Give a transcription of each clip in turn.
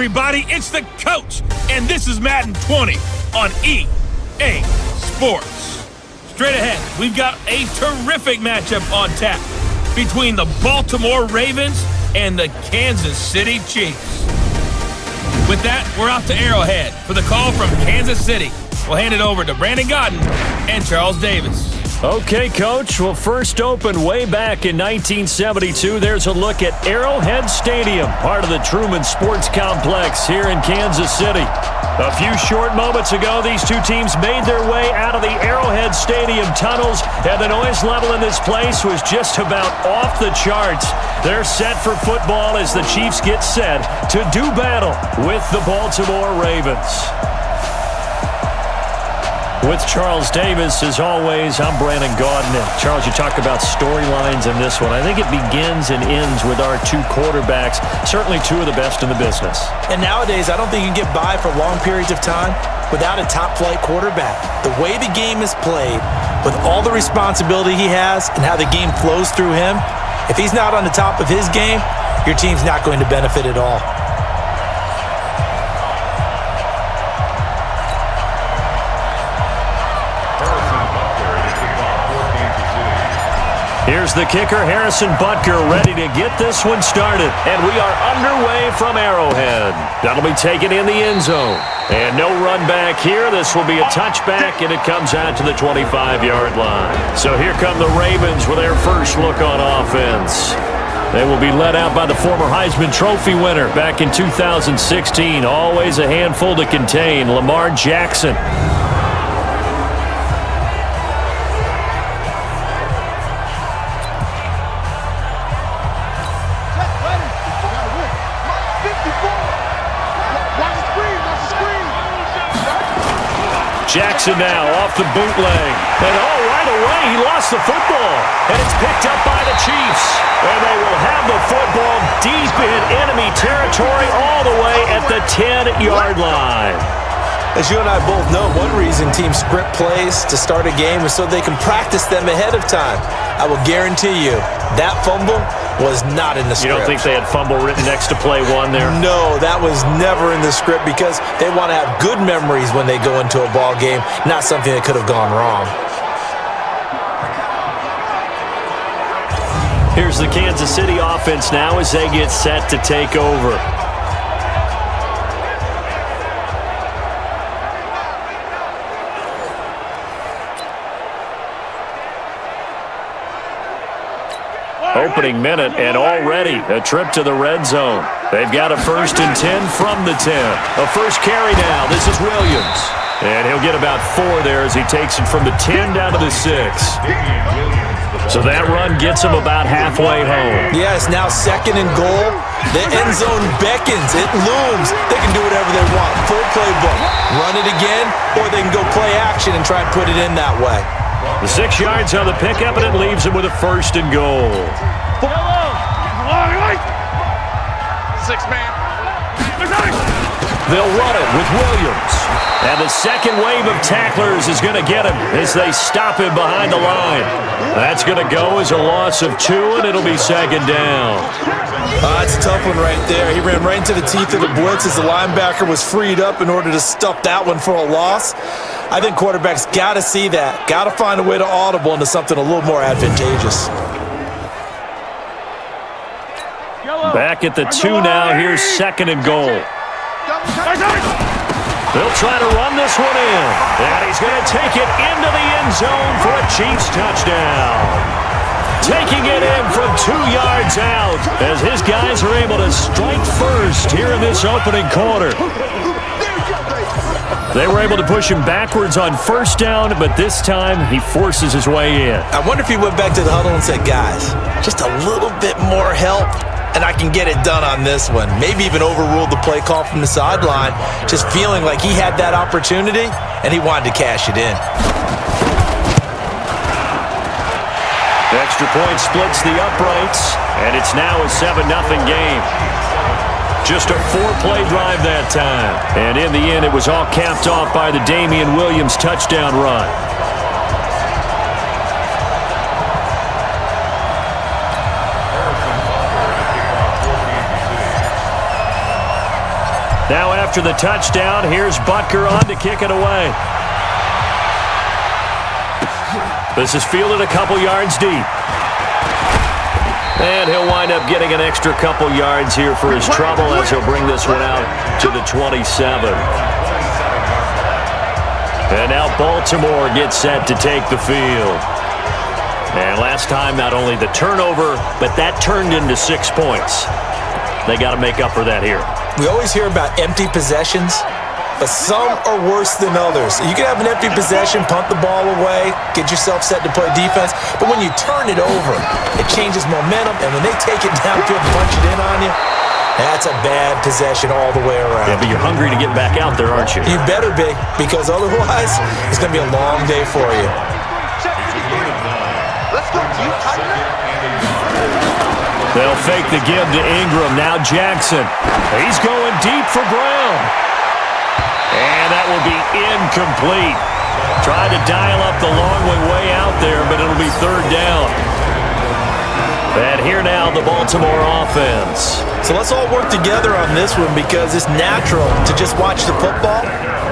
Everybody, it's the coach, and this is Madden 20 on EA Sports. Straight ahead, we've got a terrific matchup on tap between the Baltimore Ravens and the Kansas City Chiefs. With that, we're off to Arrowhead for the call from Kansas City. We'll hand it over to Brandon Godden and Charles Davis. Okay, Coach. Well, first opened way back in 1972. There's a look at Arrowhead Stadium, part of the Truman Sports Complex here in Kansas City. A few short moments ago, these two teams made their way out of the Arrowhead Stadium tunnels, and the noise level in this place was just about off the charts. They're set for football as the Chiefs get set to do battle with the Baltimore Ravens. With Charles Davis, as always, I'm Brandon Godden. Charles, you talk about storylines in this one. I think it begins and ends with our two quarterbacks, certainly two of the best in the business. And nowadays, I don't think you can get by for long periods of time without a top-flight quarterback. The way the game is played, with all the responsibility he has and how the game flows through him, if he's not on the top of his game, your team's not going to benefit at all. Here's the kicker, Harrison Butker, ready to get this one started. And we are underway from Arrowhead. That'll be taken in the end zone. And no run back here. This will be a touchback, and it comes out to the 25-yard line. So here come the Ravens with their first look on offense. They will be led out by the former Heisman Trophy winner back in 2016. Always a handful to contain, Lamar Jackson. Jackson now off the bootleg. And right away, he lost the football. And it's picked up by the Chiefs. And they will have the football deep in enemy territory all the way at the 10-yard line. As you and I both know, one reason teams script plays to start a game is so they can practice them ahead of time. I will guarantee you, that fumble was not in the script. You don't think they had fumble written next to play one there? No, that was never in the script because they want to have good memories when they go into a ball game, not something that could have gone wrong. Here's the Kansas City offense now as they get set to take over. Opening minute, and already a trip to the red zone. They've got a 1st and 10 from the 10. A first carry now. This is Williams. And he'll get about 4 there as he takes it from the 10 down to the 6. So that run gets him about halfway home. Yes, now 2nd and goal. The end zone beckons. It looms. They can do whatever they want. Full playbook. Run it again, or they can go play action and try and put it in that way. The 6 yards on the pickup, and it leaves him with a 1st and goal. 6-man. They'll run it with Williams. And the second wave of tacklers is going to get him as they stop him behind the line. That's going to go as a loss of 2, and it'll be 2nd down. It's a tough one right there. He ran right into the teeth of the blitz as the linebacker was freed up in order to stuff that one for a loss. I think quarterbacks got to see that. Got to find a way to audible into something a little more advantageous. Back at the 2 now. Here's 2nd and goal. They'll try to run this one in. And he's going to take it into the end zone for a Chiefs touchdown. Taking it in from 2 yards out as his guys are able to strike first here in this opening quarter. They were able to push him backwards on 1st down, but this time he forces his way in. I wonder if he went back to the huddle and said, guys, just a little bit more help, and I can get it done on this one. Maybe even overruled the play call from the sideline, just feeling like he had that opportunity, and he wanted to cash it in. The extra point splits the uprights, and it's now a 7-0 game. Just a 4-play drive that time. And in the end, it was all capped off by the Damian Williams touchdown run. Now after the touchdown, here's Butker on to kick it away. This is fielded a couple yards deep. And he'll wind up getting an extra couple yards here for his trouble as he'll bring this one out to the 27. And now Baltimore gets set to take the field. And last time, not only the turnover, but that turned into 6 points. They got to make up for that here. We always hear about empty possessions, but some are worse than others. You can have an empty possession, punt the ball away, get yourself set to play defense, but when you turn it over, it changes momentum, and when they take it downfield and punch it in on you, that's a bad possession all the way around. Yeah, but you're hungry to get back out there, aren't you? You better be, because otherwise, it's going to be a long day for you. They'll fake the give to Ingram. Now Jackson. He's going deep for Brown. And that will be incomplete. Tried to dial up the long way out there, but it'll be third down. And here now, the Baltimore offense. So let's all work together on this one because it's natural to just watch the football.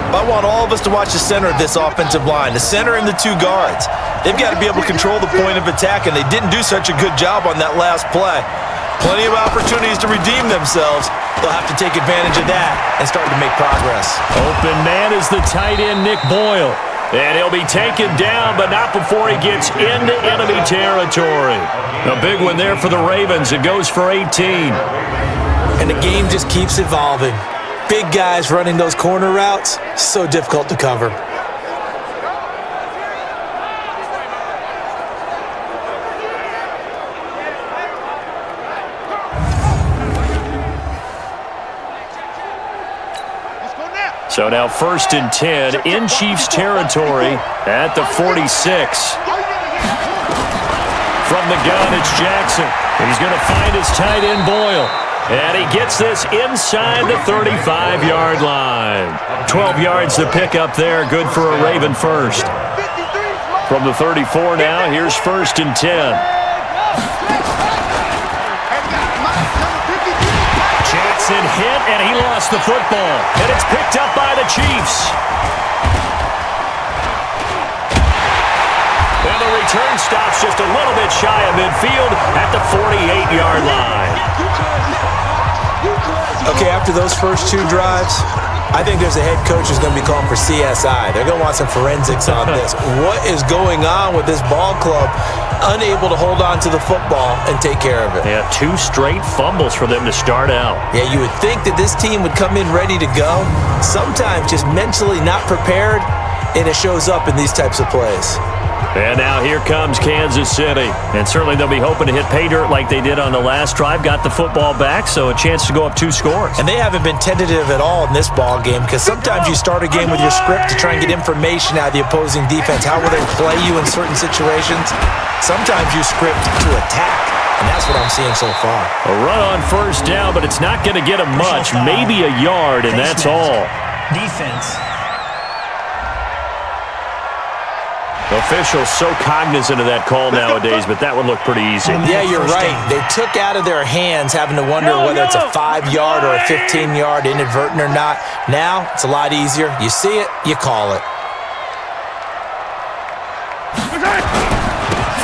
I want all of us to watch the center of this offensive line, the center and the two guards. They've got to be able to control the point of attack, and they didn't do such a good job on that last play. Plenty of opportunities to redeem themselves. They'll have to take advantage of that and start to make progress. Open man is the tight end, Nick Boyle. And he'll be taken down, but not before he gets into enemy territory. A big one there for the Ravens. It goes for 18. And the game just keeps evolving. Big guys running those corner routes, so difficult to cover. So now 1st and 10 in Chiefs territory at the 46. From the gun, it's Jackson. He's going to find his tight end, Boyle. And he gets this inside the 35-yard line. 12 yards to pick up there. Good for a Raven first. From the 34 now, here's 1st and 10. Jackson hit, and he lost the football. And it's picked up by the Chiefs. And the return stops just a little bit shy of midfield at the 48-yard line. Okay, after those first two drives, I think there's a head coach who's going to be calling for CSI. They're going to want some forensics on this. What is going on with this ball club? Unable to hold on to the football and take care of it. Yeah, 2 straight fumbles for them to start out. Yeah, you would think that this team would come in ready to go. Sometimes just mentally not prepared, and it shows up in these types of plays. And now here comes Kansas City. And certainly they'll be hoping to hit pay dirt like they did on the last drive. Got the football back, so a chance to go up 2 scores. And they haven't been tentative at all in this ball game because sometimes you start a game with your script to try and get information out of the opposing defense. How will they play you in certain situations? Sometimes you script to attack, and that's what I'm seeing so far. A run on 1st down, but it's not going to get him much. Maybe a yard, and that's all. Defense. Officials so cognizant of that call nowadays, but that would look pretty easy. Yeah, you're right. They took out of their hands having to wonder whether it's a 5-yard or a 15-yard, inadvertent or not. Now, it's a lot easier. You see it, you call it.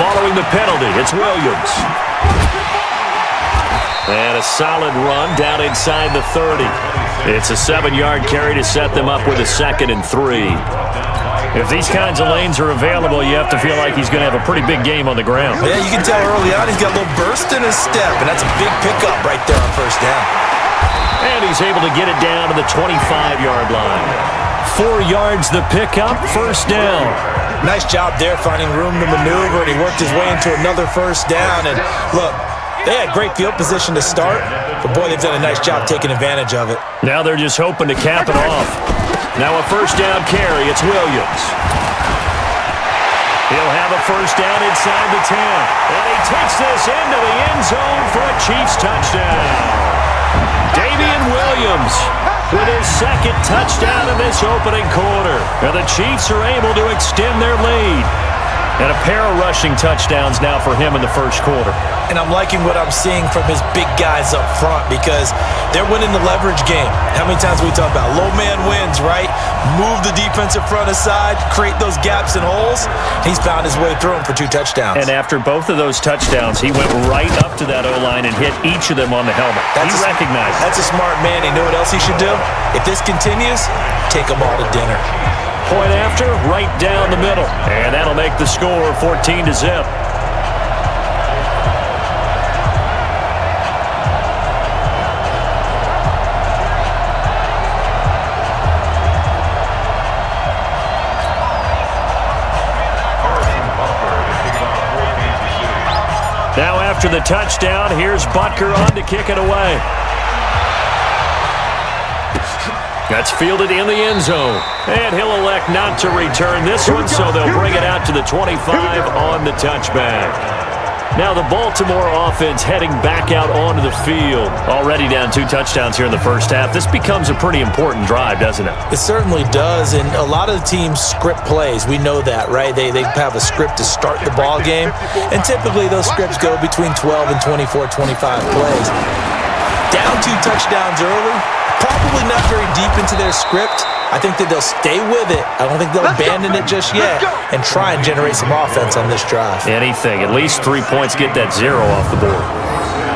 Following the penalty, it's Williams. And a solid run down inside the 30. It's a 7-yard carry to set them up with a 2nd and 3. If these kinds of lanes are available, you have to feel like he's going to have a pretty big game on the ground. Yeah, you can tell early on he's got a little burst in his step, and that's a big pickup right there on 1st down. And he's able to get it down to the 25-yard line. 4 yards the pickup, 1st down. Nice job there finding room to maneuver, and he worked his way into another 1st down. And look, they had great field position to start, but boy, they've done a nice job taking advantage of it. Now they're just hoping to cap it off. Now a 1st down carry, it's Williams. He'll have a 1st down inside the 10. And he takes this into the end zone for a Chiefs touchdown. Damian Williams with his 2nd touchdown in this opening quarter. And the Chiefs are able to extend their lead. And a pair of rushing touchdowns now for him in the first quarter. And I'm liking what I'm seeing from his big guys up front because they're winning the leverage game. How many times we talk about low man wins, right? Move the defensive front aside, create those gaps and holes. He's found his way through them for 2 touchdowns. And after both of those touchdowns, he went right up to that O-line and hit each of them on the helmet. He recognized it. That's a smart man. You know what else he should do? If this continues, take them all to dinner. Point after, right down the middle. And that'll make the score 14-0. Now after the touchdown, here's Butker on to kick it away. That's fielded in the end zone. And he'll elect not to return this one, so they'll bring it out to the 25 on the touchback. Now the Baltimore offense heading back out onto the field. Already down 2 touchdowns here in the first half. This becomes a pretty important drive, doesn't it? It certainly does, and a lot of the teams script plays. We know that, right? They have a script to start the ball game, and typically those scripts go between 12 and 24, 25 plays. Down 2 touchdowns early, probably not very deep into their script. I think that they'll stay with it. I don't think they'll abandon it just yet and try and generate some offense on this drive. Anything. At least 3 points, get that 0 off the board.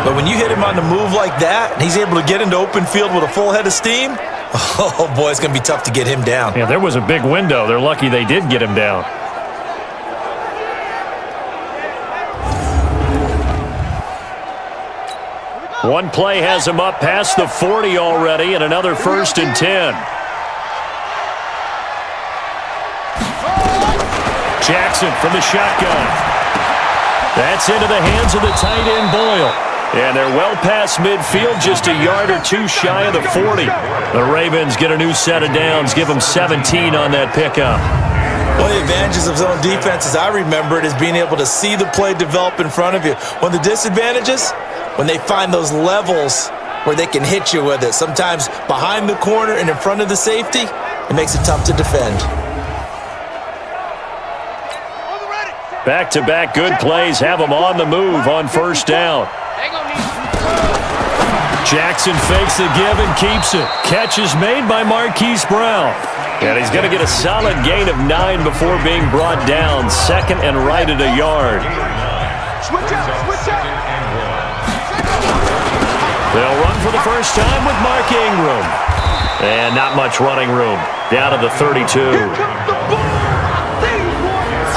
But when you hit him on the move like that, and he's able to get into open field with a full head of steam, oh, boy, it's going to be tough to get him down. Yeah, there was a big window. They're lucky they did get him down. One play has him up past the 40 already, and another 1st and 10. Jackson from the shotgun. That's into the hands of the tight end, Boyle. And they're well past midfield, just a yard or 2 shy of the 40. The Ravens get a new set of downs, give them 17 on that pickup. One of the advantages of zone defense, as I remember it, is being able to see the play develop in front of you. One of the disadvantages, when they find those levels where they can hit you with it, sometimes behind the corner and in front of the safety, it makes it tough to defend. Back-to-back good plays have them on the move on 1st down. Jackson fakes the give and keeps it. Catch is made by Marquise Brown. And he's going to get a solid gain of 9 before being brought down. 2nd and right at a yard. They'll run for the first time with Mark Ingram. And not much running room. Down to the 32.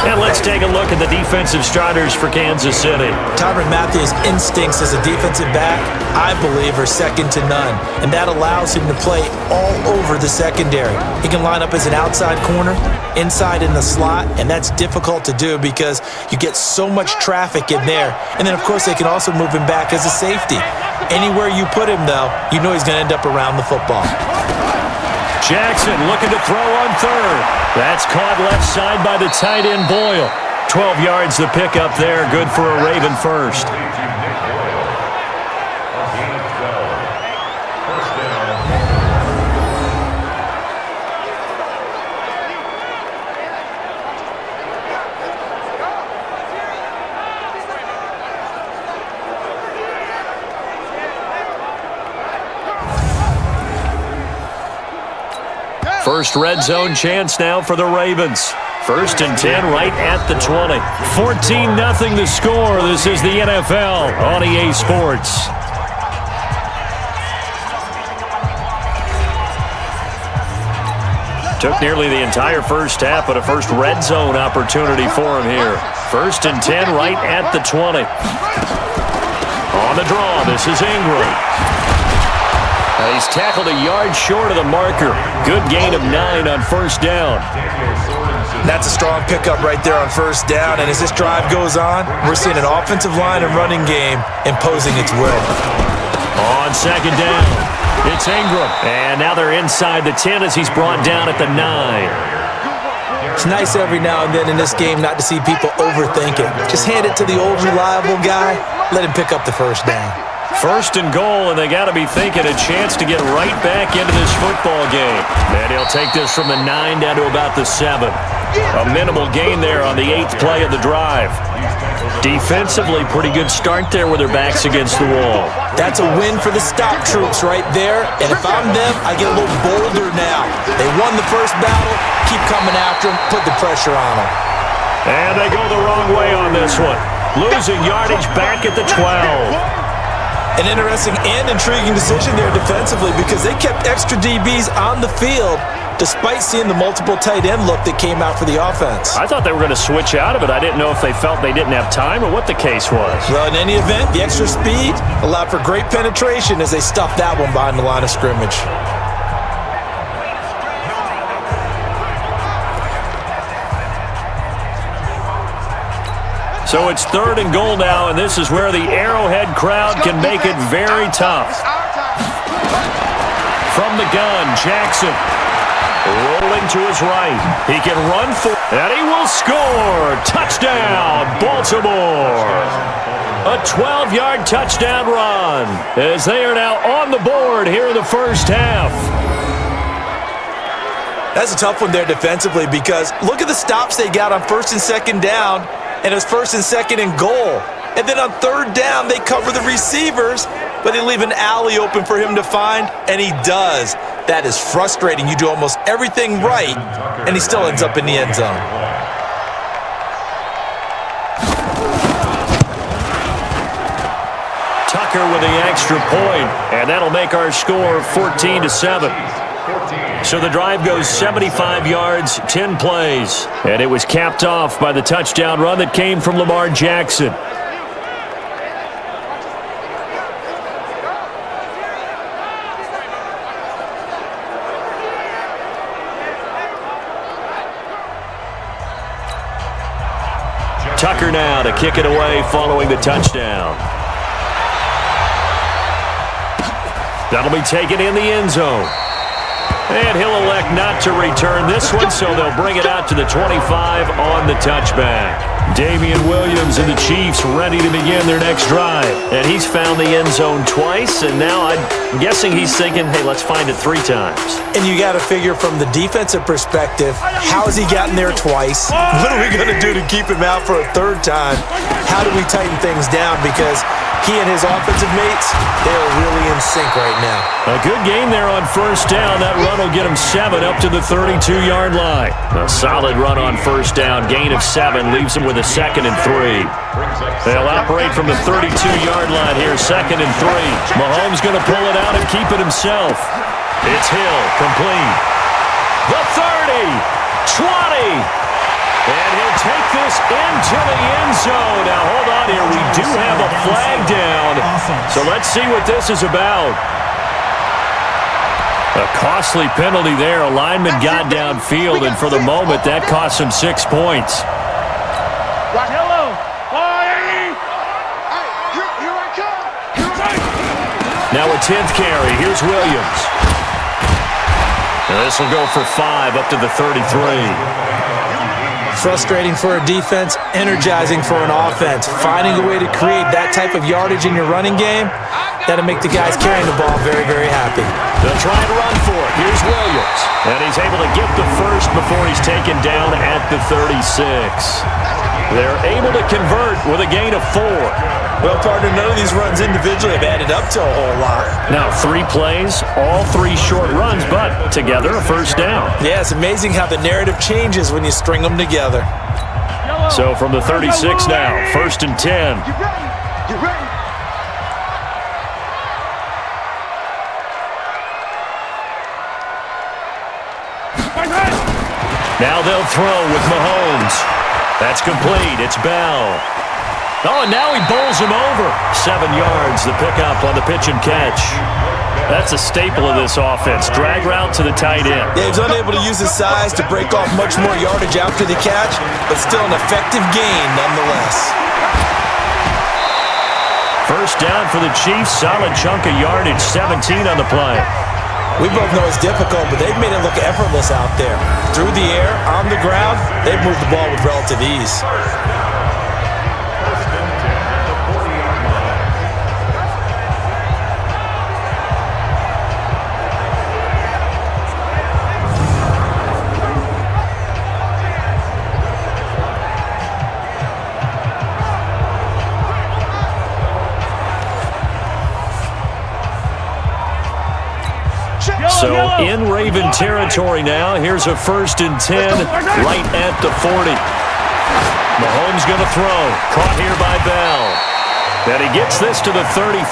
And let's take a look at the defensive starters for Kansas City. Tyrann Mathieu's instincts as a defensive back, I believe, are second to none. And that allows him to play all over the secondary. He can line up as an outside corner, inside in the slot, and that's difficult to do because you get so much traffic in there. And then, of course, they can also move him back as a safety. Anywhere you put him, though, you know he's going to end up around the football. Jackson looking to throw on 3rd. That's caught left side by the tight end, Boyle. 12 yards the pickup there. Good for a Raven first. First red zone chance now for the Ravens. 1st and 10 right at the 20. 14-0 the score. This is the NFL on EA Sports. Took nearly the entire first half, but a first red zone opportunity for him here. 1st and 10 right at the 20. On the draw, this is Ingram. He's tackled a yard short of the marker. Good gain of 9 on 1st down. That's a strong pickup right there on 1st down. And as this drive goes on, we're seeing an offensive line and running game imposing its will. On 2nd down, it's Ingram. And now they're inside the 10 as he's brought down at the 9. It's nice every now and then in this game not to see people overthink it. Just hand it to the old reliable guy. Let him pick up the 1st down. First and goal, and they got to be thinking a chance to get right back into this football game. And he'll take this from the 9 down to about the 7. A minimal gain there on the 8th play of the drive. Defensively, pretty good start there with their backs against the wall. That's a win for the stop troops right there. And if I'm them, I get a little bolder now. They won the first battle. Keep coming after them. Put the pressure on them. And they go the wrong way on this one. Losing yardage back at the 12. An interesting and intriguing decision there defensively because they kept extra DBs on the field despite seeing the multiple tight end look that came out for the offense. I thought they were going to switch out of it. I didn't know if they felt they didn't have time or what the case was. Well, in any event, the extra speed allowed for great penetration as they stuffed that one behind the line of scrimmage. So it's 3rd and goal now, and this is where the Arrowhead crowd can make it very tough. From the gun, Jackson rolling to his right. He can run for, and he will score. Touchdown, Baltimore. A 12-yard touchdown run as they are now on the board here in the first half. That's a tough one there defensively because look at the stops they got on 1st and 2nd down. And it's 1st and 2nd and goal. And then on 3rd down, they cover the receivers, but they leave an alley open for him to find, and he does. That is frustrating. You do almost everything right, and he still ends up in the end zone. Tucker with the extra point, and that'll make our score 14-7. So the drive goes 75 yards, 10 plays. And it was capped off by the touchdown run that came from Lamar Jackson. Tucker now to kick it away following the touchdown. That'll be taken in the end zone. And he'll elect not to return this one, so they'll bring it out to the 25 on the touchback. Damian Williams and the Chiefs ready to begin their next drive. And he's found the end zone twice, and now I'm guessing he's thinking, hey, let's find it 3 times. And you got to figure from the defensive perspective, how has he gotten there twice? What are we going to do to keep him out for a 3rd time? How do we tighten things down? Because he and his offensive mates, they are really in sync right now. A good game there on 1st down. That run will get him 7 up to the 32-yard line. A solid run on 1st down. Gain of 7 leaves him with a 2nd and 3. They'll operate from the 32-yard line here, 2nd and 3. Mahomes going to pull it out and keep it himself. It's Hill, complete. The 30, 20. And he'll take this into the end zone. Now, hold on here. We do have a flag down. So let's see what this is about. A costly penalty there. A lineman got downfield, and for the moment, that cost him 6 points. Now a 10th carry. Here's Williams. And this will go for 5 up to the 33. Frustrating for a defense, energizing for an offense. Finding a way to create that type of yardage in your running game, that'll make the guys carrying the ball very, very happy. They'll try and run for it. Here's Williams. And he's able to get the first before he's taken down at the 36. They're able to convert with a gain of 4. Well, partner, none of these runs individually have added up to a whole lot. Now 3 plays, all 3 short runs, but together a 1st down. Yeah, it's amazing how the narrative changes when you string them together. So from the 36 now, 1st and 10. Now they'll throw with Mahomes. That's complete. It's Bell. Oh, and now he bowls him over. 7 yards, the pickup on the pitch and catch. That's a staple of this offense. Drag route to the tight end. Yeah, he's unable to use his size to break off much more yardage after the catch, but still an effective gain nonetheless. 1st down for the Chiefs. Solid chunk of yardage, 17 on the play. We both know it's difficult, but they've made it look effortless out there. Through the air, on the ground, they've moved the ball with relative ease. in Raven territory now. Here's a 1st and 10 right at the 40. Mahomes going to throw. Caught here by Bell. And he gets this to the 35.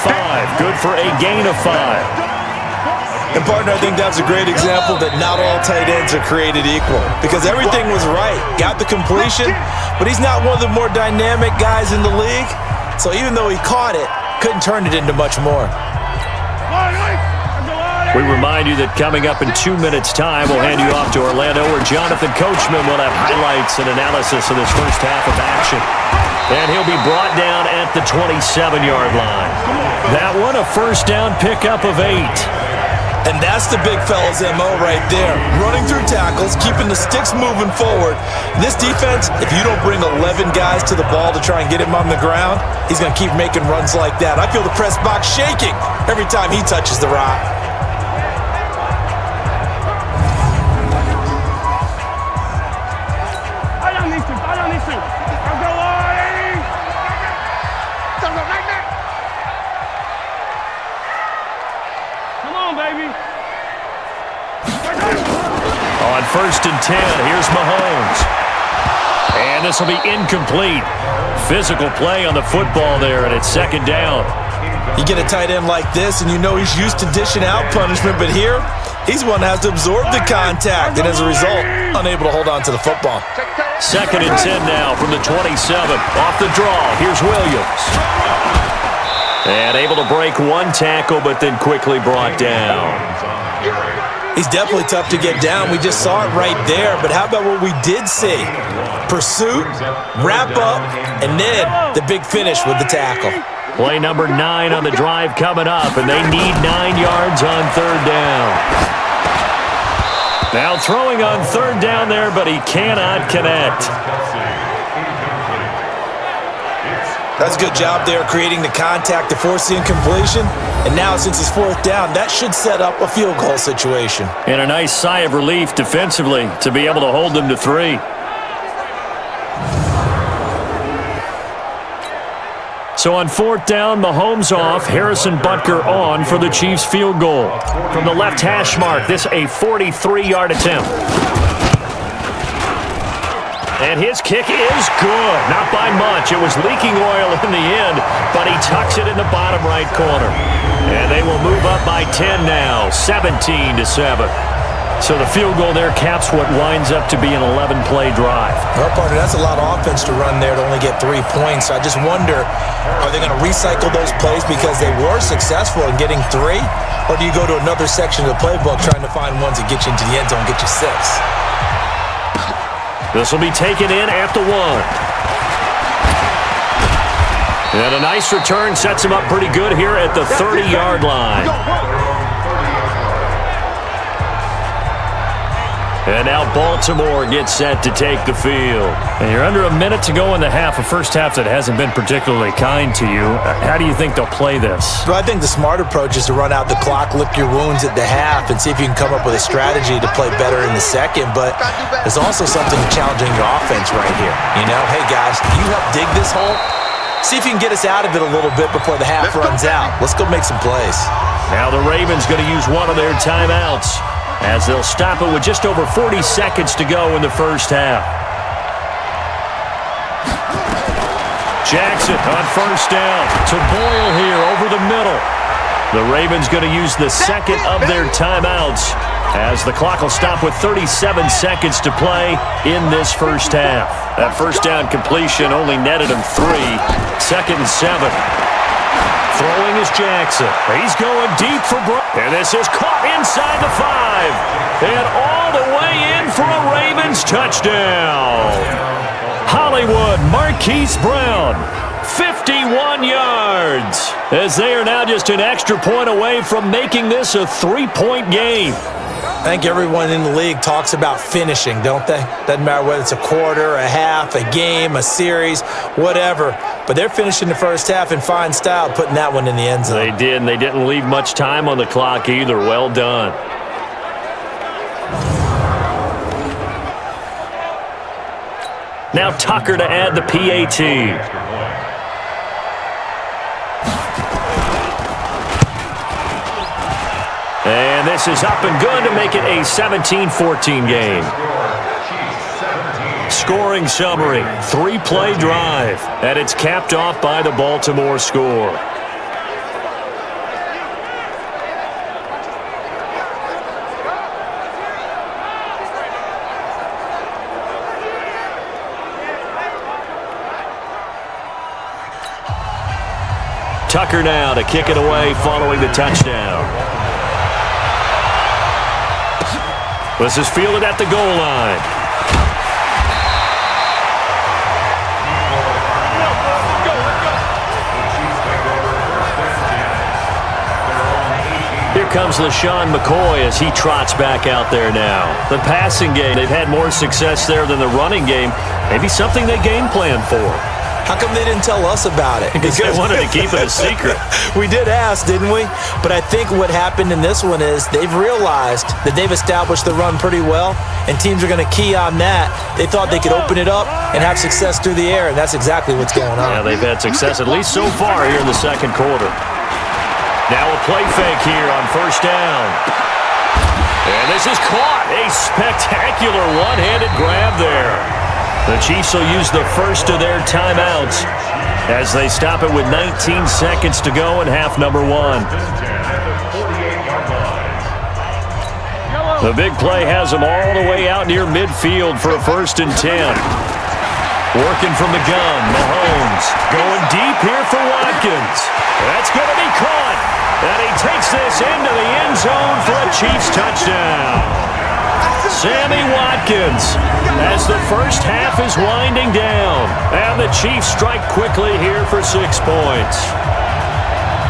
Good for a gain of 5. And, partner, I think that's a great example that not all tight ends are created equal because everything was right. Got the completion, but he's not one of the more dynamic guys in the league. So even though he caught it, couldn't turn it into much more. We remind you that coming up in 2 minutes' time, we'll hand you off to Orlando, where Jonathan Coachman will have highlights and analysis of this first half of action. And he'll be brought down at the 27-yard line. That one, a first down pickup of 8. And that's the big fella's MO right there. Running through tackles, keeping the sticks moving forward. This defense, if you don't bring 11 guys to the ball to try and get him on the ground, he's going to keep making runs like that. I feel the press box shaking every time he touches the rock. On 1st and 10, here's Mahomes. And this will be incomplete. Physical play on the football there, and it's 2nd down. You get a tight end like this, and you know he's used to dishing out punishment, but here, he's one that has to absorb the contact, and as a result, unable to hold on to the football. 2nd and 10 now from the 27. Off the draw, here's Williams. And able to break one tackle, but then quickly brought down. He's definitely tough to get down. We just saw it right there. But how about what we did see? Pursuit, wrap up, and then the big finish with the tackle. Play number 9 on the drive coming up, and they need 9 yards on 3rd down. Now throwing on 3rd down there, but he cannot connect. That's a good job there creating the contact to force the incompletion. And now since it's 4th down, that should set up a field goal situation. And a nice sigh of relief defensively to be able to hold them to 3. So on 4th down, Mahomes off, Harrison Butker on for the Chiefs field goal. From the left hash mark, this a 43-yard attempt. And his kick is good. Not by much. It was leaking oil in the end, but he tucks it in the bottom right corner. And they will move up by 10 now, 17-7. So the field goal there caps what winds up to be an 11-play drive. Well, partner, that's a lot of offense to run there to only get 3 points. I just wonder, are they going to recycle those plays because they were successful in getting 3? Or do you go to another section of the playbook trying to find ones that get you into the end zone and get you 6? This will be taken in at the 1. And a nice return sets him up pretty good here at the 30-yard line. And now Baltimore gets set to take the field. And you're under a minute to go in the half, a first half that hasn't been particularly kind to you. How do you think they'll play this? Well, I think the smart approach is to run out the clock, lick your wounds at the half, and see if you can come up with a strategy to play better in the second. But there's also something challenging your offense right here. You know, hey, guys, you help dig this hole? See if you can get us out of it a little bit before the half runs out. Let's go make some plays. Now the Ravens going to use one of their timeouts, as they'll stop it with just over 40 seconds to go in the first half. Jackson on 1st down to Boyle here over the middle. The Ravens going to use the second of their timeouts, as the clock will stop with 37 seconds to play in this first half. That first down completion only netted him 3. 2nd and 7. Throwing is Jackson. He's going deep for Brown. And this is caught inside the 5. And all the way in for a Ravens touchdown. Hollywood Marquise Brown, 51 yards. As they are now just an extra point away from making this a 3-point game. I think everyone in the league talks about finishing, don't they? Doesn't matter whether it's a quarter, a half, a game, a series, whatever. But they're finishing the first half in fine style, putting that one in the end zone. They did, and they didn't leave much time on the clock either. Well done. Now Tucker to add the PAT. And this pass is up and good to make it a 17-14 game. Scoring summary, 3-play drive, and it's capped off by the Baltimore score. Tucker now to kick it away following the touchdown. This is fielded at the goal line. Here comes LaShawn McCoy as he trots back out there now. The passing game, they've had more success there than the running game. Maybe something they game plan for. How come they didn't tell us about it? Because they wanted to keep it a secret. We did ask, didn't we? But I think what happened in this one is they've realized that they've established the run pretty well, and teams are going to key on that. They thought they could open it up and have success through the air, and that's exactly what's going on. Yeah, they've had success at least so far here in the second quarter. Now a play fake here on first down. And this is caught. A spectacular one-handed grab there. The Chiefs will use the first of their timeouts as they stop it with 19 seconds to go in half number one. The big play has them all the way out near midfield for a 1st and 10. Working from the gun, Mahomes going deep here for Watkins. That's going to be caught. And he takes this into the end zone for a Chiefs touchdown. Sammy Watkins as the first half is winding down. And the Chiefs strike quickly here for 6 points.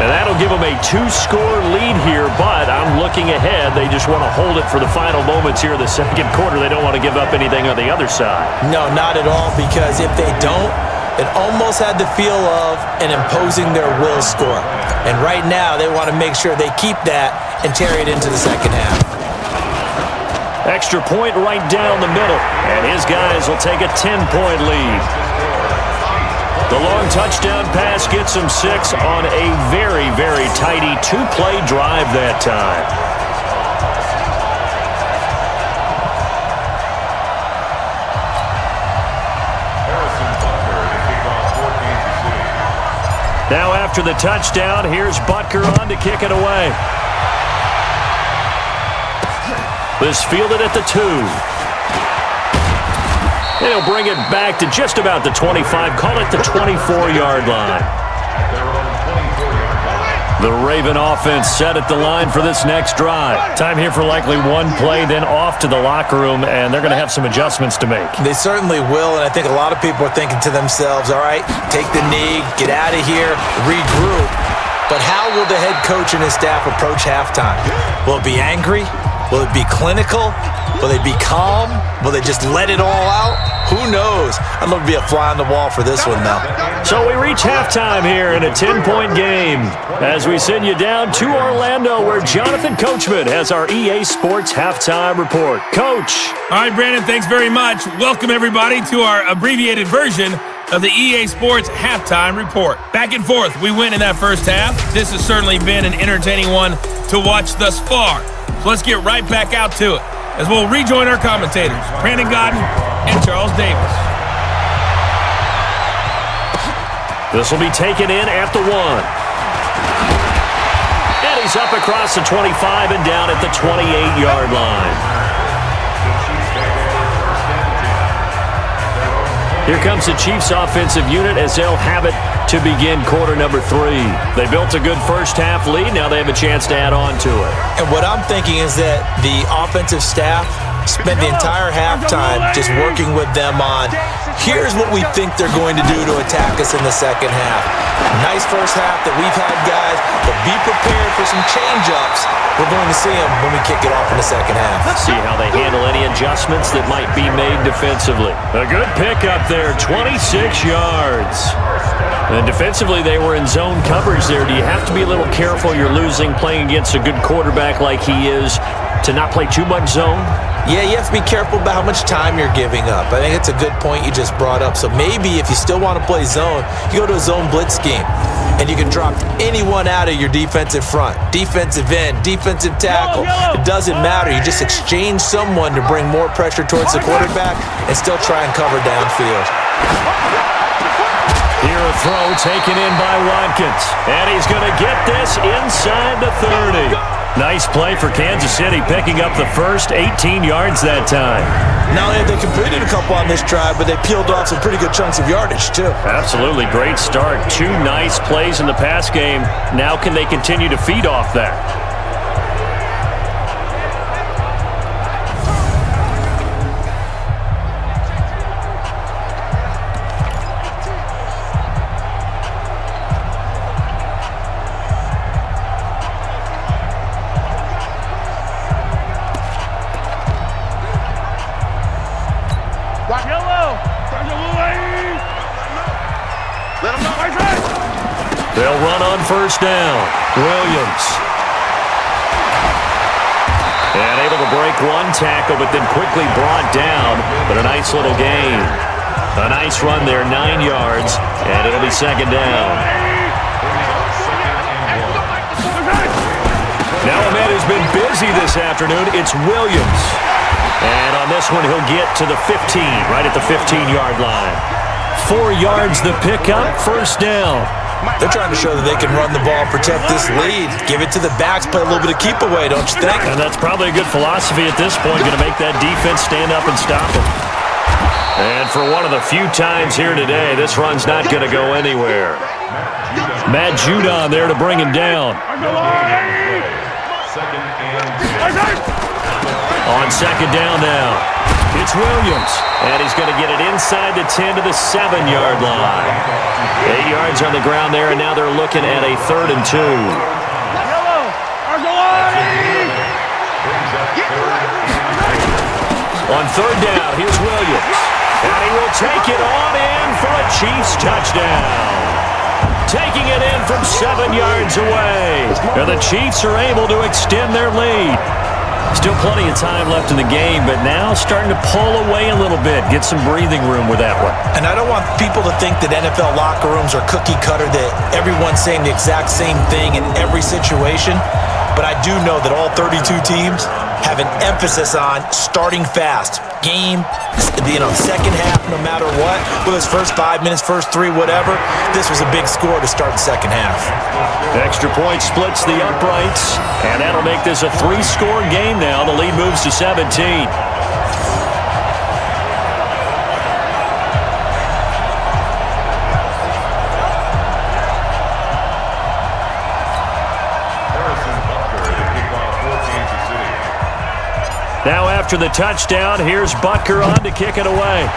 And that'll give them a 2-score lead here, but I'm looking ahead. They just want to hold it for the final moments here in the second quarter. They don't want to give up anything on the other side. No, not at all, because if they don't, it almost had the feel of an imposing their will score. And right now, they want to make sure they keep that and carry it into the second half. Extra point right down the middle, and his guys will take a 10-point lead. The long touchdown pass gets them 6 on a very, very tidy 2-play drive that time. Now after the touchdown, here's Butker on to kick it away. This fielded at the 2. They'll bring it back to just about the 25, call it the 24-yard line. The Raven offense set at the line for this next drive. Time here for likely one play, then off to the locker room, and they're going to have some adjustments to make. They certainly will, and I think a lot of people are thinking to themselves, all right, take the knee, get out of here, regroup. But how will the head coach and his staff approach halftime? Will it be angry? Will it be clinical? Will they be calm? Will they just let it all out? Who knows? I'd love to be a fly on the wall for this one, though. So we reach halftime here in a 10-point game as we send you down to Orlando, where Jonathan Coachman has our EA Sports Halftime Report. Coach. All right, Brandon, thanks very much. Welcome, everybody, to our abbreviated version of the EA Sports Halftime Report. Back and forth, we win in that first half. This has certainly been an entertaining one to watch thus far. So let's get right back out to it as we'll rejoin our commentators, Brandon Godden and Charles Davis. This will be taken in at the 1. And he's up across the 25 and down at the 28-yard line. Here comes the Chiefs offensive unit as they'll have it to begin quarter number 3. They built a good first half lead. Now they have a chance to add on to it. And what I'm thinking is that the offensive staff spent the entire halftime just working with them on, here's what we think they're going to do to attack us in the second half. Nice first half that we've had, guys, but be prepared for some change-ups. We're going to see them when we kick it off in the second half. See how they handle any adjustments that might be made defensively. A good pickup there, 26 yards. And defensively, they were in zone coverage there. Do you have to be a little careful? You're losing playing against a good quarterback like he is to not play too much zone? Yeah, you have to be careful about how much time you're giving up. I think it's a good point you just brought up. So maybe if you still want to play zone, you go to a zone blitz scheme. And you can drop anyone out of your defensive front. Defensive end, defensive tackle. It doesn't matter. You just exchange someone to bring more pressure towards the quarterback and still try and cover downfield. Here a throw taken in by Watkins. And he's going to get this inside the 30. Nice play for Kansas City, picking up the first 18 yards that time. Not only have they completed a couple on this drive, but they peeled off some pretty good chunks of yardage, too. Absolutely great start. 2 nice plays in the pass game. Now can they continue to feed off that? They'll run on first down. Williams. And able to break one tackle, but then quickly brought down. But a nice little gain. A nice run there, 9 yards, and it'll be second down. Now a man who's been busy this afternoon, it's Williams. And on this one, he'll get to the 15, right at the 15-yard line. 4 yards the pickup, first down. They're trying to show that they can run the ball, protect this lead. Give it to the backs, play a little bit of keep away, don't you think? And that's probably a good philosophy at this point, going to make that defense stand up and stop them. And for one of the few times here today, this run's not going to go anywhere. Matt Judon there to bring him down. On second down now, it's Williams. And he's going to get it inside the 10 to the 7-yard line. 8 yards on the ground there, and now they're looking at a 3rd and 2. On third down, here's Williams. And he will take it on in for a Chiefs touchdown. Taking it in from 7 yards away. And the Chiefs are able to extend their lead. Still plenty of time left in the game, but now starting to pull away a little bit, get some breathing room with that one. And I don't want people to think that NFL locker rooms are cookie cutter, that everyone's saying the exact same thing in every situation. But I do know that all 32 teams have an emphasis on starting fast. Game, second half, no matter what. Whether it's first 5 minutes, first 3, whatever. This was a big score to start the second half. Extra point splits the uprights, and that'll make this a 3-score game now. The lead moves to 17. Now after the touchdown, here's Butker on to kick it away.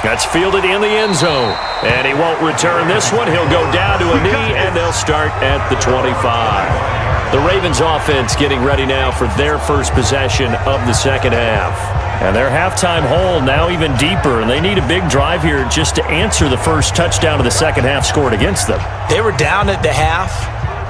That's fielded in the end zone. And he won't return this one. He'll go down to a knee, and they'll start at the 25. The Ravens offense getting ready now for their first possession of the second half. And their halftime hole now even deeper, and they need a big drive here just to answer the first touchdown of the second half scored against them. They were down at the half.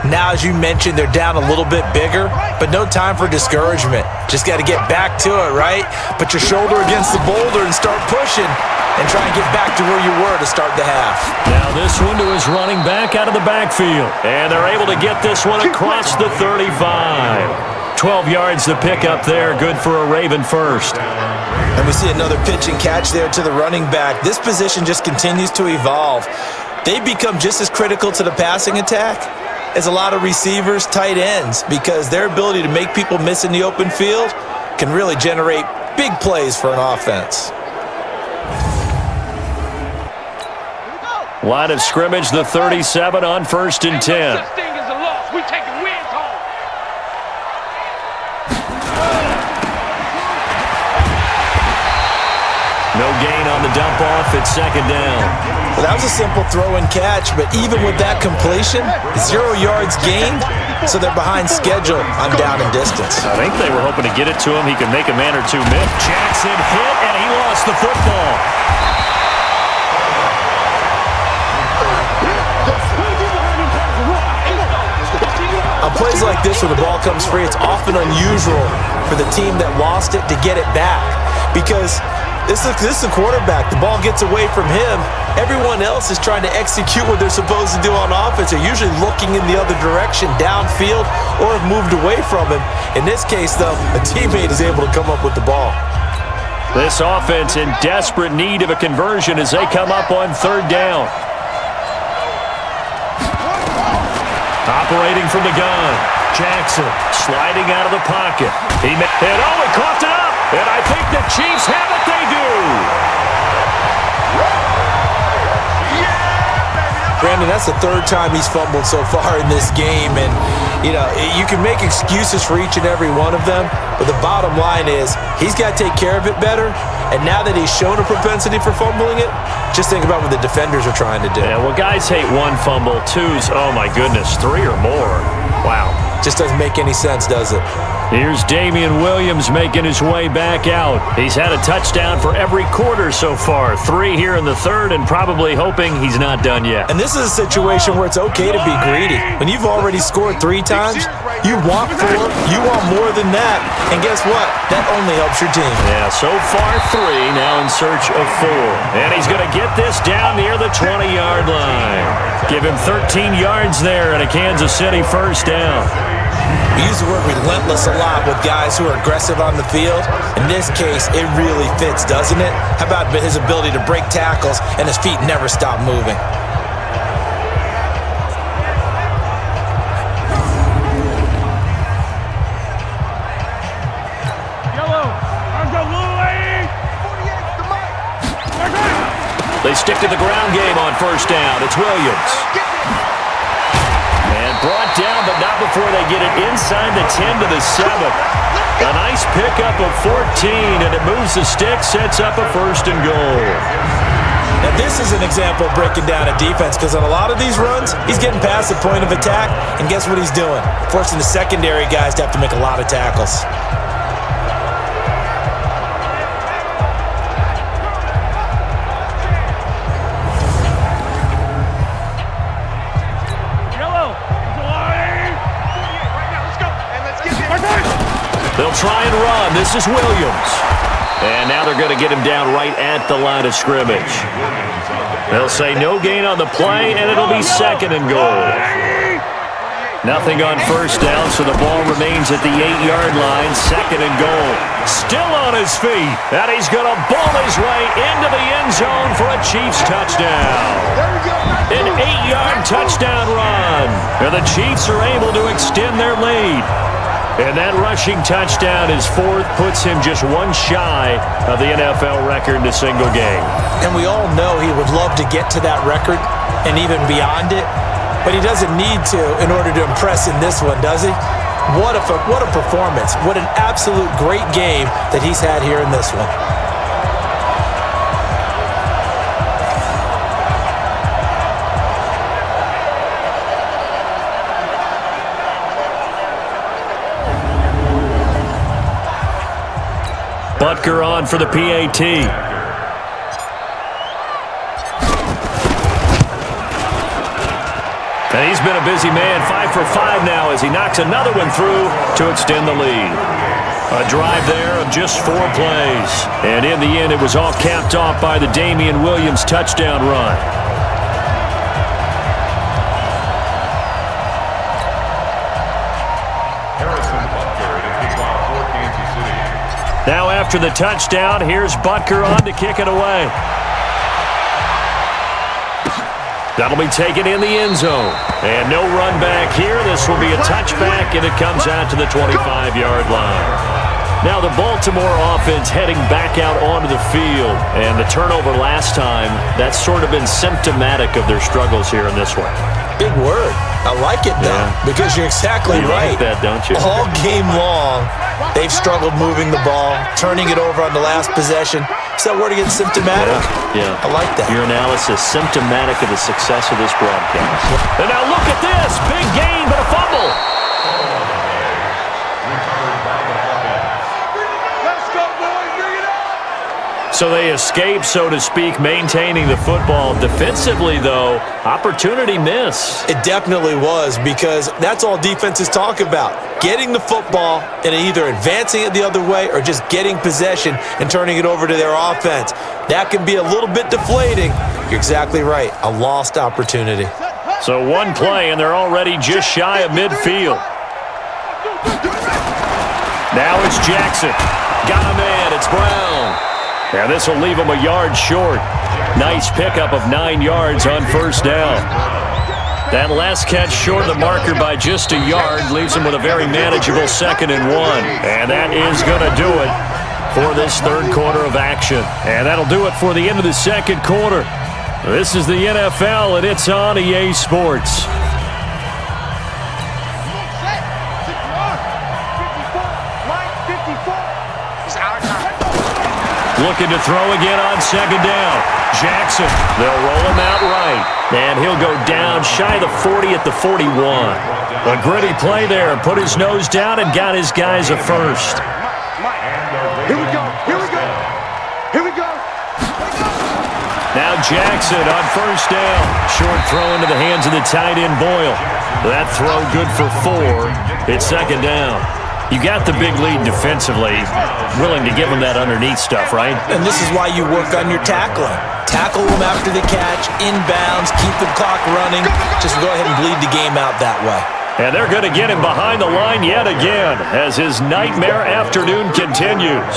Now, as you mentioned, they're down a little bit bigger, but no time for discouragement. Just got to get back to it, right? Put your shoulder against the boulder and start pushing and try and get back to where you were to start the half. Now this one to his running back out of the backfield. And they're able to get this one across the 35. 12 yards the pickup there. Good for a Raven first. And we see another pitch and catch there to the running back. This position just continues to evolve. They become just as critical to the passing attack as a lot of receivers, tight ends, because their ability to make people miss in the open field can really generate big plays for an offense. Line of scrimmage, the 37 on 1st and 10. No gain on the dump off at second down. Well, that was a simple throw and catch, but even with that completion, 0 yards gained, so they're behind schedule on down and distance. I think they were hoping to get it to him. He could make a man or two miss. Jackson hit, and he lost the football. A plays like this where the ball comes free, it's often unusual for the team that lost it to get it back because this is a quarterback. The ball gets away from him. Everyone else is trying to execute what they're supposed to do on offense. They're usually looking in the other direction, downfield, or have moved away from him. In this case, though, a teammate is able to come up with the ball. This offense in desperate need of a conversion as they come up on third down. Operating from the gun, Jackson sliding out of the pocket. He coughed it up, and I think the Chiefs have it. They do. Brandon, that's the third time he's fumbled so far in this game, and you can make excuses for each and every one of them, but the bottom line is he's got to take care of it better, and now that he's shown a propensity for fumbling it, just think about what the defenders are trying to do. Yeah, well, guys hate one fumble, twos, oh my goodness, three or more. Wow. Just doesn't make any sense, does it? Here's Damian Williams making his way back out. He's had a touchdown for every quarter so far. 3 here in the third and probably hoping he's not done yet. And this is a situation where it's okay to be greedy. When you've already scored 3 times, you want 4, you want more than that. And guess what? That only helps your team. Yeah, so far 3, now in search of 4. And he's going to get this down near the 20-yard line. Give him 13 yards there and a Kansas City first down. We use the word relentless a lot with guys who are aggressive on the field. In this case, it really fits, doesn't it? How about his ability to break tackles and his feet never stop moving? They stick to the ground game on first down. It's Williams. Brought down, but not before they get it inside the 10 to the 7. A nice pickup of 14, and it moves the stick, sets up a first and goal. Now, this is an example of breaking down a defense because on a lot of these runs, he's getting past the point of attack, and guess what he's doing? Forcing the secondary guys to have to make a lot of tackles. They'll try and run. This is Williams. And now they're going to get him down right at the line of scrimmage. They'll say no gain on the play, and it'll be second and goal. Nothing on first down, so the ball remains at the 8-yard line. Second and goal. Still on his feet. And he's going to ball his way into the end zone for a Chiefs touchdown. An 8-yard touchdown run. And the Chiefs are able to extend their lead. And that rushing touchdown, his 4th, puts him just one shy of the NFL record in a single game. And we all know he would love to get to that record and even beyond it, but he doesn't need to in order to impress in this one, does he? What a performance. What an absolute great game that he's had here in this one. Butker on for the PAT. And he's been a busy man, 5 for 5 now as he knocks another one through to extend the lead. A drive there of just 4 plays. And in the end, it was all capped off by the Damian Williams touchdown run. Now after the touchdown, here's Butker on to kick it away. That'll be taken in the end zone. And no run back here. This will be a touchback, and it comes out to the 25-yard line. Now the Baltimore offense heading back out onto the field. And the turnover last time, that's sort of been symptomatic of their struggles here in this one. Big word. I like it, though, because you're exactly right. You like that, don't you? All game long, they've struggled moving the ball, turning it over on the last possession. Is that word again, symptomatic? Yeah. I like that. Your analysis, symptomatic of the success of this broadcast. And now look at this. Big gain, but a fumble. So they escape, so to speak, maintaining the football. Defensively, though, opportunity miss. It definitely was, because that's all defenses talk about. Getting the football and either advancing it the other way or just getting possession and turning it over to their offense. That can be a little bit deflating. You're exactly right. A lost opportunity. So one play, and they're already just shy of midfield. Now it's Jackson. Got a man. It's Brown. And this will leave him a yard short. Nice pickup of 9 yards on first down. That last catch short of the marker by just a yard leaves him with a very manageable 2nd and 1. And that is going to do it for this third quarter of action. And that'll do it for the end of the second quarter. This is the NFL, and it's on EA Sports. Looking to throw again on 2nd down. Jackson, they'll roll him out right. And he'll go down shy of the 40 at the 41. A gritty play there. Put his nose down and got his guys a first. Here we go. Here we go. Here we go. Now Jackson on first down. Short throw into the hands of the tight end Boyle. That throw good for 4. It's 2nd down. You got the big lead defensively. Willing to give them that underneath stuff, right? And this is why you work on your tackling. Tackle them after the catch, inbounds, keep the clock running. Just go ahead and bleed the game out that way. And they're going to get him behind the line yet again as his nightmare afternoon continues.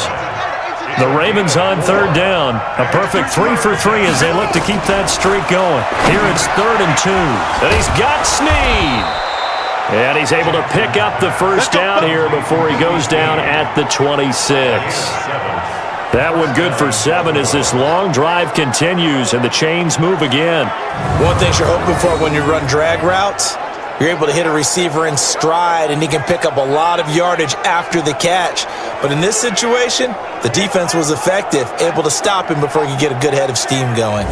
The Ravens on 3rd down. A perfect 3 for 3 as they look to keep that streak going. Here it's 3rd and 2. And he's got Snead. And he's able to pick up the first down here before he goes down at the 26. That one good for 7 as this long drive continues and the chains move again. One thing you're hoping for when you run drag routes, you're able to hit a receiver in stride and he can pick up a lot of yardage after the catch. But in this situation, the defense was effective, able to stop him before he could get a good head of steam going.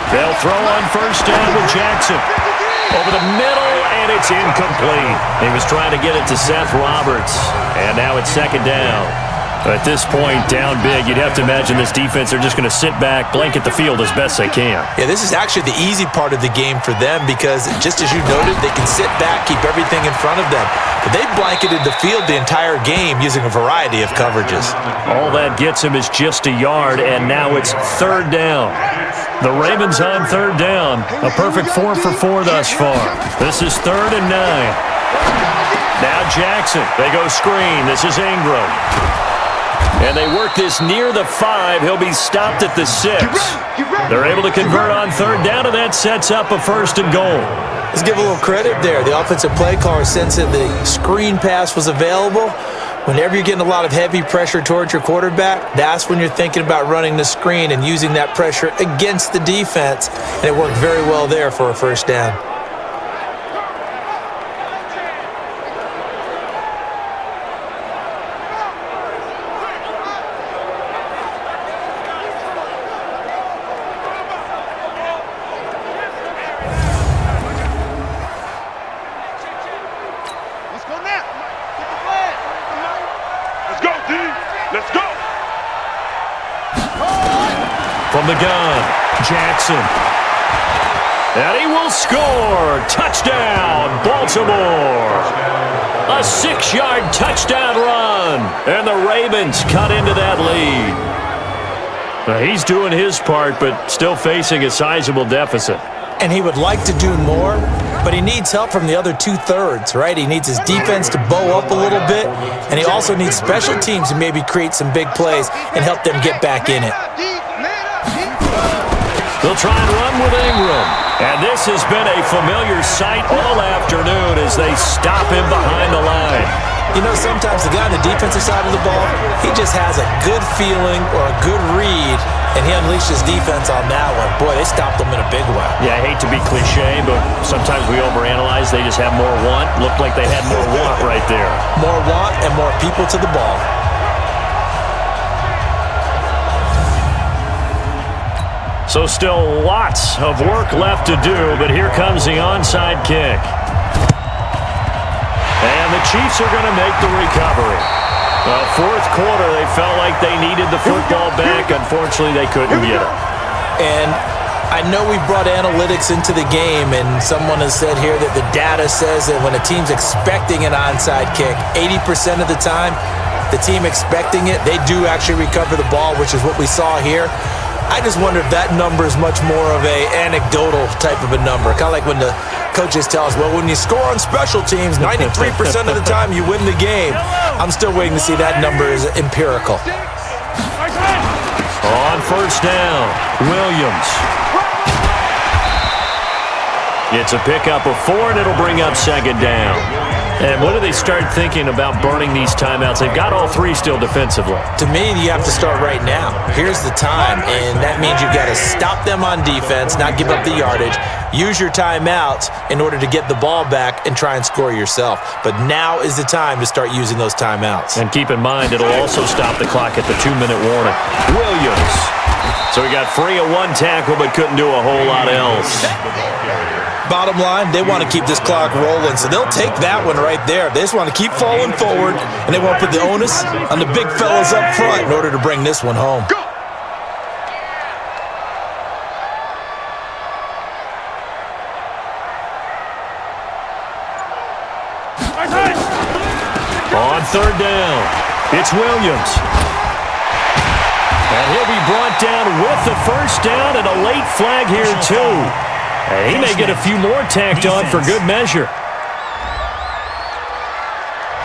They'll throw on first down with Jackson. Over the middle, and it's incomplete. He was trying to get it to Seth Roberts, and now it's 2nd down. At this point, down big, you'd have to imagine this defense, they're just going to sit back, blanket the field as best they can. Yeah, this is actually the easy part of the game for them because, just as you noted, they can sit back, keep everything in front of them. But they blanketed the field the entire game using a variety of coverages. All that gets him is just a yard, and now it's 3rd down. The Ravens on 3rd down. A perfect 4 for 4 thus far. This is 3rd and 9. Now Jackson. They go screen. This is Ingram. And they work this near the 5. He'll be stopped at the 6. They're able to convert on 3rd down, and that sets up a 1st and goal. Let's give a little credit there. The offensive play caller sensed that the screen pass was available. Whenever you're getting a lot of heavy pressure towards your quarterback, that's when you're thinking about running the screen and using that pressure against the defense. And it worked very well there for a 1st down. From the gun, Jackson. And he will score. Touchdown, Baltimore. A 6-yard touchdown run. And the Ravens cut into that lead. He's doing his part, but still facing a sizable deficit. And he would like to do more, but he needs help from the other 2/3, right? He needs his defense to bow up a little bit, and he also needs special teams to maybe create some big plays and help them get back in it. They'll try and run with Ingram. And this has been a familiar sight all afternoon as they stop him behind the line. You know, sometimes the guy on the defensive side of the ball, he just has a good feeling or a good read, and he unleashed his defense on that one. Boy, they stopped him in a big way. Yeah, I hate to be cliche, but sometimes we overanalyze. They just have more want. Looked like they had more want right there. More want and more people to the ball. So still lots of work left to do, but here comes the onside kick. And the Chiefs are going to make the recovery. Well, fourth quarter, they felt like they needed the football back. Unfortunately, they couldn't get it. And I know we brought analytics into the game, and someone has said here that the data says that when a team's expecting an onside kick, 80% of the time, the team expecting it, they do actually recover the ball, which is what we saw here. I just wonder if that number is much more of a anecdotal type of a number. Kind of like when the coaches tell us, well, when you score on special teams, 93% of the time you win the game. I'm still waiting to see that number is empirical. On first down, Williams. It's a pickup of 4, and it'll bring up second down. And what do they start thinking about burning these timeouts? They've got all 3 still defensively. To me, you have to start right now. Here's the time, and that means you've got to stop them on defense, not give up the yardage, use your timeouts in order to get the ball back and try and score yourself. But now is the time to start using those timeouts. And keep in mind, it'll also stop the clock at the 2-minute warning. Williams. So he got free of 1 tackle but couldn't do a whole lot else. Bottom line, they want to keep this clock rolling, so they'll take that one right there. They just want to keep falling forward, and they want to put the onus on the big fellas up front in order to bring this one home. On third down, it's Williams. And he'll be brought down with the first down, and a late flag here too. And he may get a few more tacked on for good measure.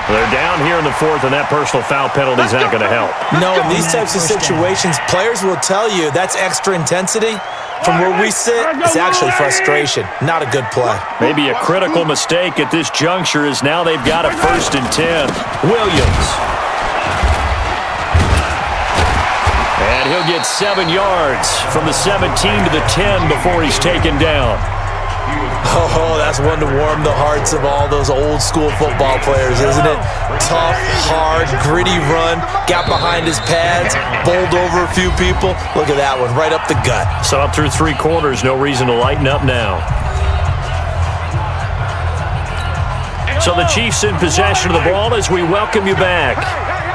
They're down here in the 4th, and that personal foul penalty is not going to help. No, in these types of situations, players will tell you that's extra intensity. From where we sit, it's actually frustration. Not a good play. Maybe a critical mistake at this juncture is now they've got a 1st and 10. Williams. And he'll get 7 yards from the 17 to the 10 before he's taken down. Oh, that's one to warm the hearts of all those old school football players, isn't it? Tough, hard, gritty run, got behind his pads, bowled over a few people. Look at that one, right up the gut. So up through 3 quarters, no reason to lighten up now. So the Chiefs in possession of the ball as we welcome you back.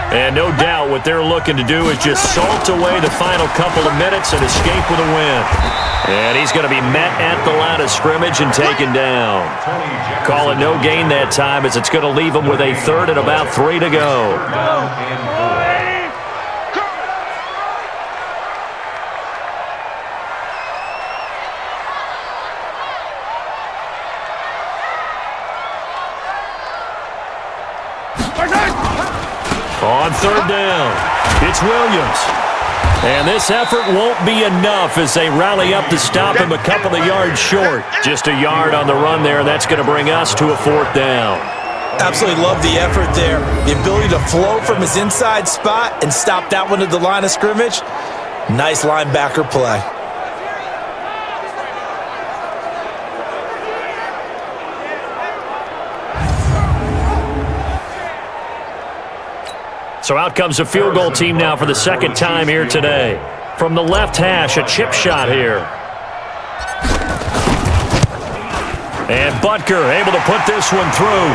And no doubt what they're looking to do is just salt away the final couple of minutes and escape with a win. And he's going to be met at the line of scrimmage and taken down. Call it no gain that time as it's going to leave him with a 3rd and about 3 to go. On third down, it's Williams. And this effort won't be enough as they rally up to stop him a couple of yards short. Just a yard on the run there. That's going to bring us to a 4th down. Absolutely love the effort there. The ability to flow from his inside spot and stop that one at the line of scrimmage. Nice linebacker play. So out comes a field goal team now for the 2nd time here today. From the left hash, a chip shot here. And Butker able to put this one through.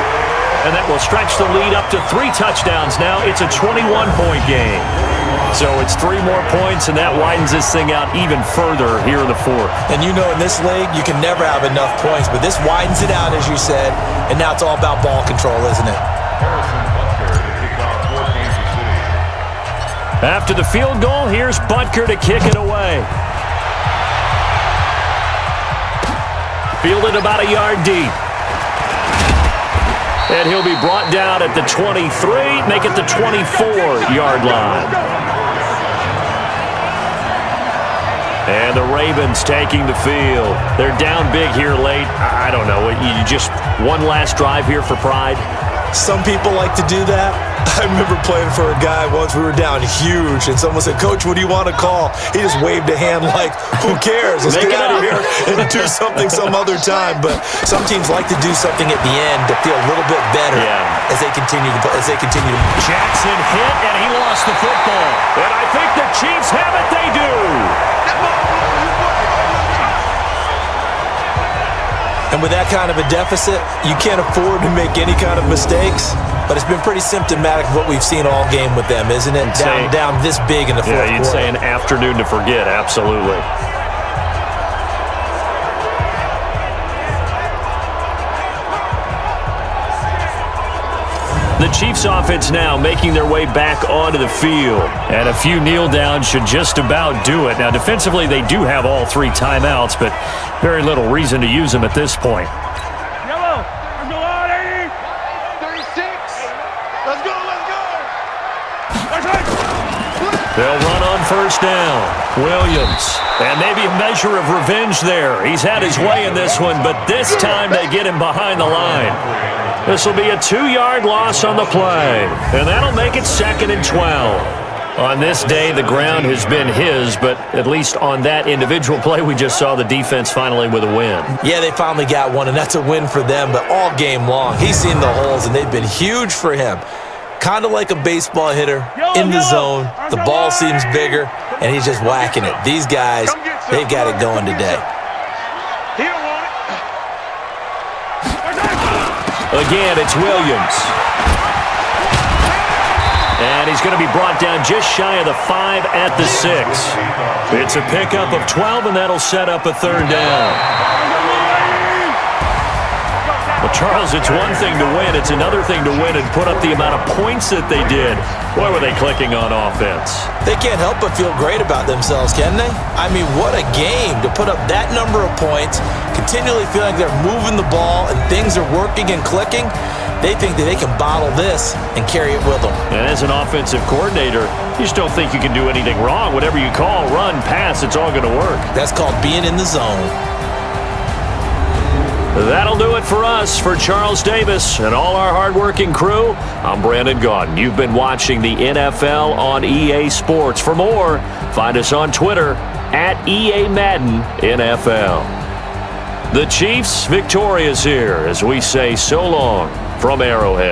And that will stretch the lead up to 3 touchdowns now. It's a 21-point game. So it's 3 more points, and that widens this thing out even further here in the 4th. And you know in this league, you can never have enough points, but this widens it out, as you said, and now it's all about ball control, isn't it? After the field goal, here's Butker to kick it away. Fielded about a yard deep. And he'll be brought down at the 23, make it the 24-yard line. And the Ravens taking the field. They're down big here late. I don't know. You just one last drive here for pride? Some people like to do that. I remember playing for a guy once. We were down huge, and someone said, "Coach, what do you want to call?" He just waved a hand like, "Who cares? Let's get out of here and do something some other time." But some teams like to do something at the end to feel a little bit better as they continue to play. Jackson hit, and he lost the football. And I think the Chiefs have it. They do. with that kind of a deficit, you can't afford to make any kind of mistakes. But it's been pretty symptomatic of what we've seen all game with them, isn't it? Down this big in the fourth quarter. Yeah, you'd say an afternoon to forget, absolutely. The Chiefs offense now making their way back onto the field. And a few kneel downs should just about do it. Now, defensively, they do have all 3 timeouts, but very little reason to use them at this point. Yellow. Let's go on, 80. 36. Let's go. That's right. They'll run on first down. Williams. And maybe a measure of revenge there. He's had his way in this one, but this time they get him behind the line. This will be a 2-yard loss on the play, and that'll make it 2nd and 12. On this day, the ground has been his, but at least on that individual play, we just saw the defense finally with a win. Yeah, they finally got one, and that's a win for them, but all game long, he's seen the holes, and they've been huge for him. Kind of like a baseball hitter in the zone. The ball seems bigger, and he's just whacking it. These guys, they've got it going today. Again, it's Williams. And he's going to be brought down just shy of the 5 at the 6. It's a pickup of 12, and that'll set up a 3rd down. Well, Charles, it's one thing to win. It's another thing to win and put up the amount of points that they did. Boy, were they clicking on offense. They can't help but feel great about themselves, can they? I mean, what a game to put up that number of points, continually feeling like they're moving the ball and things are working and clicking. They think that they can bottle this and carry it with them. And as an offensive coordinator, you just don't think you can do anything wrong. Whatever you call, run, pass, it's all going to work. That's called being in the zone. That'll do it for us. For Charles Davis and all our hardworking crew, I'm Brandon Gaudin. You've been watching the NFL on EA Sports. For more, find us on Twitter at EA Madden NFL. The Chiefs victorious here as we say so long from Arrowhead.